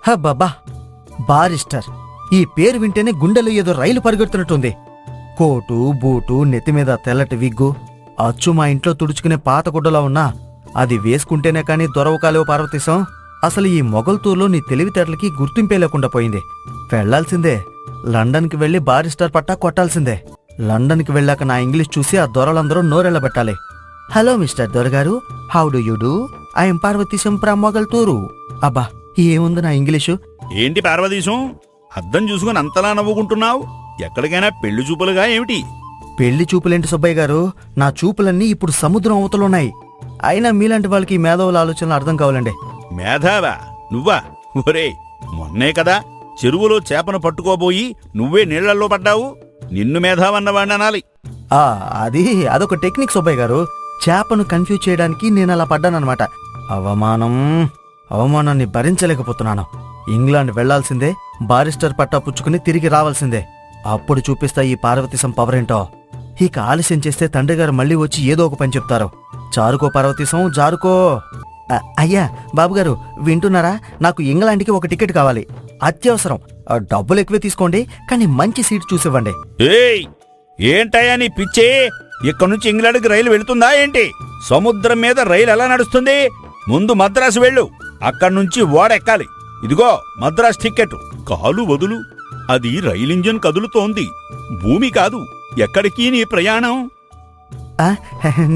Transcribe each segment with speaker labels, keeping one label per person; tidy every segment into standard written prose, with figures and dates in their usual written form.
Speaker 1: హబ్బబ్బా, barrister. ఈ పేరు వింటేనే గుండెలో ఏదో రైలు పరిగెడుతున్నట్టుంది. కోటు, బూటు, నెత్తిమీద తెల్లటి విగ్గు, అచ్చు మా ఇంట్లో తుడుచుకునే పాత గుడ్డలా ఉన్నా అది వేసుకుంటేనే కాని దొరవకాలేవు పార్వతీశం. అసలు ఈ మొగల్తూర్లో నీ తెలివితేటలకి గుర్తింపే లేకుండా పోయింది. వెళ్లాల్సిందే, లండన్కి వెళ్లి బారిస్టర్ పట్టా కొట్టాల్సిందే. లండన్కి వెళ్ళాక నా ఇంగ్లీష్ చూసి ఆ దొరలందరూ నోరెళ్లబెట్టాలి. హలో మిస్టర్ దొరగారు, how do you do? I'm Parvateesam from Mogalturu. అబ్బా, ఏముంది నా ఇంగ్లీషు.
Speaker 2: ఏంటి పార్వతీశం, అద్దం చూసుకుని అంతలా నవ్వుకుంటున్నావు? ఎక్కడికైనా పెళ్లి చూపులుగా ఏమిటి?
Speaker 1: పెళ్లి చూపులేంటి సుబ్బయ్య గారు, నా చూపులన్నీ ఇప్పుడు సముద్రం అవతలున్నాయి. అయినా మీలాంటి వాళ్ళకి ఈ మేధావుల ఆలోచనలు అర్థం కావాలండి.
Speaker 2: మేధావా? నువ్వా? ఒరే, మొన్నే కదా చెరువులో చేపను పట్టుకోబోయి నువ్వే నీళ్లల్లో పడ్డావు. నిన్ను మేధావన్నవాణ్ణి అనాలి.
Speaker 1: అదొక టెక్నిక్ సుబ్బయ్య గారు. చేపను కన్ఫ్యూజ్ చేయడానికి నేను అలా పడ్డానన్నమాట. అవమానాన్ని భరించలేకపోతున్నాను. ఇంగ్లాండ్ వెళ్లాల్సిందే, బారిస్టర్ పట్టా పుచ్చుకుని తిరిగి రావాల్సిందే. అప్పుడు చూపిస్తా ఈ పార్వతీశం పవరేంటో. ఇక ఆలస్యం చేస్తే తండ్రి గారు మళ్ళీ వచ్చి ఏదో ఒక పని చెప్తారు. చారుకో పార్వతీశం, జారుకో. అయ్యా బాబుగారు, వింటున్నారా? నాకు ఇంగ్లాండ్కి ఒక టికెట్ కావాలి, అత్యవసరం. డబ్బులు ఎక్కువే తీసుకోండి, కానీ మంచి సీట్ చూసివ్వండి.
Speaker 2: ఏయ్, ఏంటయ్యా నీ పిచ్చే? ఇక్కడి నుంచి ఇంగ్లాండ్కి రైలు వెళుతుందా ఏంటి? సముద్రం మీద రైలు ఎలా నడుస్తుంది? ముందు మద్రాసు వెళ్ళు, అక్కడి నుంచి ఓడెక్కాలి. ఇదిగో మద్రాసు టికెట్. కాలు వదులు, అది రైలు ఇంజన్ కదులుతోంది, భూమి కాదు. ఎక్కడికి నీ ప్రయాణం?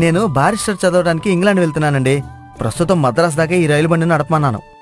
Speaker 1: నేను బారిస్టర్ చదవడానికి ఇంగ్లాండ్ వెళ్తున్నానండి. ప్రస్తుతం మద్రాసు దాకా ఈ రైలు బండిని నడపమన్నాను.